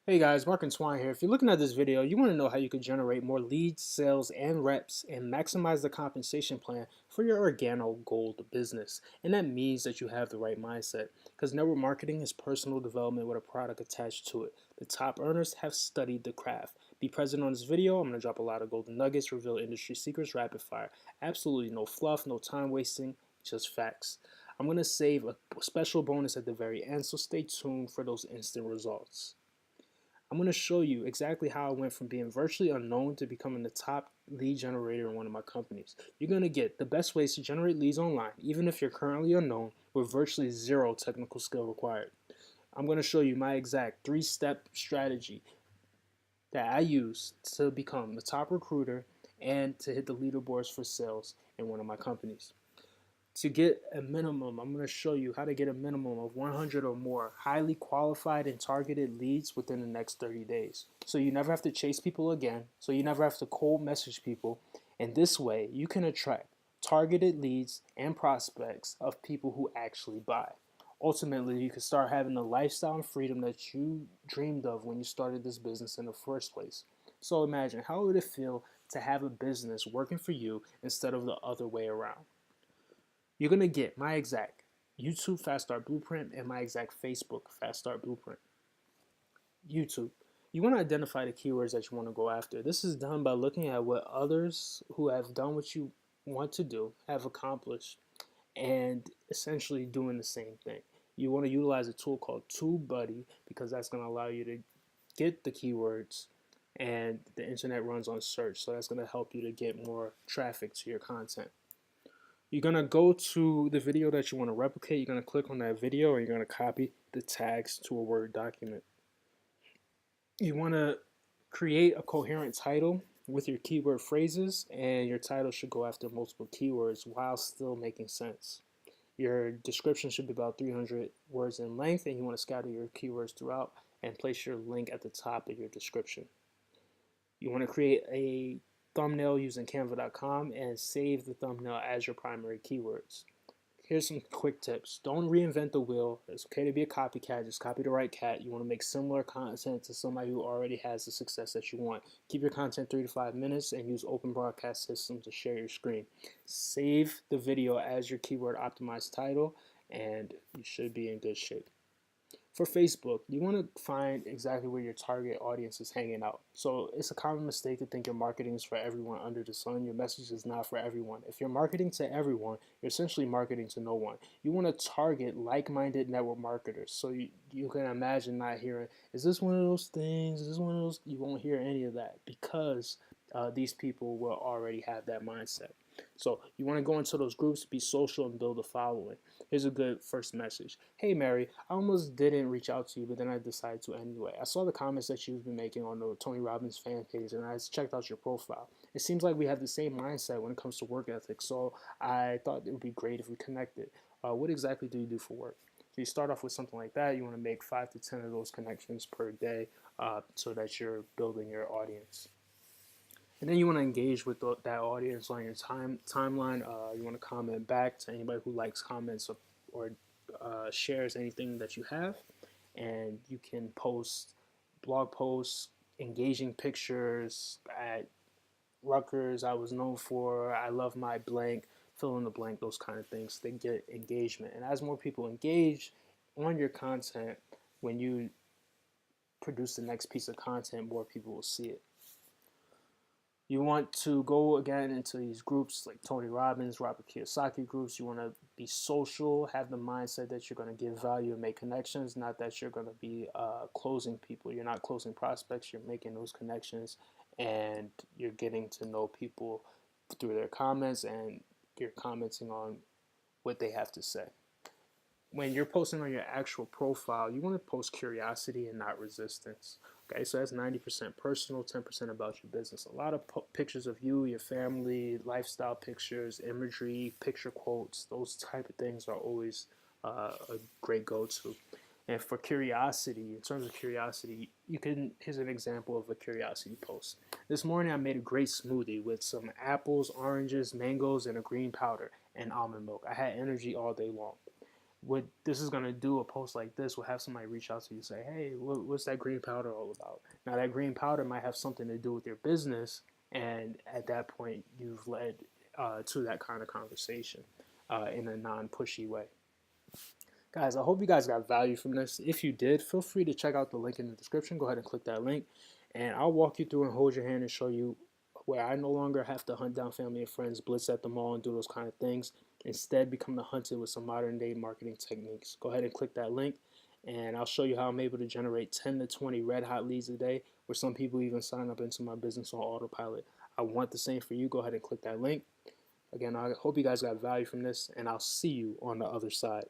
Hey guys, Mark and Swan here. If you're looking at this video, you want to know how you could generate more leads, sales, and reps and maximize the compensation plan for your Organo Gold business. And that means that you have the right mindset because network marketing is personal development with a product attached to it. The top earners have studied the craft. Be present on this video. I'm going to drop a lot of golden nuggets, reveal industry secrets, rapid fire. Absolutely no fluff, no time wasting, just facts. I'm going to save a special bonus at the very end, so stay tuned for those instant results. I'm going to show you exactly how I went from being virtually unknown to becoming the top lead generator in one of my companies. You're going to get the best ways to generate leads online, even if you're currently unknown, with virtually zero technical skill required. I'm going to show you my exact 3-step strategy that I use to become the top recruiter and to hit the leaderboards for sales in one of my companies. To get a minimum, I'm going to show you how to get a minimum of 100 or more highly qualified and targeted leads within the next 30 days. So you never have to chase people again. So you never have to cold message people. And this way, you can attract targeted leads and prospects of people who actually buy. Ultimately, you can start having the lifestyle and freedom that you dreamed of when you started this business in the first place. So imagine, how would it feel to have a business working for you instead of the other way around? You're going to get my exact YouTube Fast Start Blueprint and my exact Facebook Fast Start Blueprint. YouTube. You want to identify the keywords that you want to go after. This is done by looking at what others who have done what you want to do have accomplished and essentially doing the same thing. You want to utilize a tool called TubeBuddy because that's going to allow you to get the keywords, and the internet runs on search, so that's going to help you to get more traffic to your content. You're going to go to the video that you want to replicate. You're going to click on that video, and you're going to copy the tags to a Word document. You want to create a coherent title with your keyword phrases, and your title should go after multiple keywords while still making sense. Your description should be about 300 words in length, and you want to scatter your keywords throughout and place your link at the top of your description. You want to create a thumbnail using canva.com and save the thumbnail as your primary keywords. Here's some quick tips. Don't reinvent the wheel. It's okay to be a copycat. Just copy the right cat. You want to make similar content to somebody who already has the success that you want. Keep your content 3 to 5 minutes and use open broadcast systems to share your screen. Save the video as your keyword optimized title, and you should be in good shape. For Facebook, you want to find exactly where your target audience is hanging out. So it's a common mistake to think your marketing is for everyone under the sun. Your message is not for everyone. If you're marketing to everyone, you're essentially marketing to no one. You want to target like-minded network marketers. So you can imagine not hearing, is this one of those things? Is this one of those? You won't hear any of that because these people will already have that mindset. So you want to go into those groups, be social, and build a following. Here's a good first message. Hey Mary, I almost didn't reach out to you, but then I decided to anyway. I saw the comments that you've been making on the Tony Robbins fan page, and I checked out your profile. It seems like we have the same mindset when it comes to work ethic, so I thought it would be great if we connected. What exactly do you do for work? So you start off with something like that. You want to make 5 to 10 of those connections per day so that you're building your audience. And then you want to engage with that audience on your timeline. You want to comment back to anybody who likes, comments, or shares anything that you have. And you can post blog posts, engaging pictures at Rutgers. I was known for, I love my blank, fill in the blank, those kind of things. They get engagement. And as more people engage on your content, when you produce the next piece of content, more people will see it. You want to go again into these groups like Tony Robbins, Robert Kiyosaki groups. You want to be social, have the mindset that you're going to give value and make connections, not that you're going to be closing people. You're not closing prospects, you're making those connections, and you're getting to know people through their comments, and you're commenting on what they have to say. When you're posting on your actual profile, you want to post curiosity and not resistance. Okay, so that's 90% personal, 10% about your business. A lot of pictures of you, your family, lifestyle pictures, imagery, picture quotes, those type of things are always a great go-to. And for curiosity, in terms of curiosity, here's an example of a curiosity post. This morning I made a great smoothie with some apples, oranges, mangoes, and a green powder and almond milk. I had energy all day long. what this is going to do, a post like this will have somebody reach out to you and say, hey, what's that green powder all about? Now, that green powder might have something to do with your business, and at that point, you've led to that kind of conversation in a non pushy way. Guys, I hope you guys got value from this. If you did, feel free to check out the link in the description. Go ahead and click that link, and I'll walk you through and hold your hand and show you where I no longer have to hunt down family and friends, blitz at the mall, and do those kind of things. Instead, become the hunted with some modern day marketing techniques. Go ahead and click that link, and I'll show you how I'm able to generate 10 to 20 red hot leads a day, where some people even sign up into my business on autopilot. I want the same for you. Go ahead and click that link. Again, I hope you guys got value from this, and I'll see you on the other side.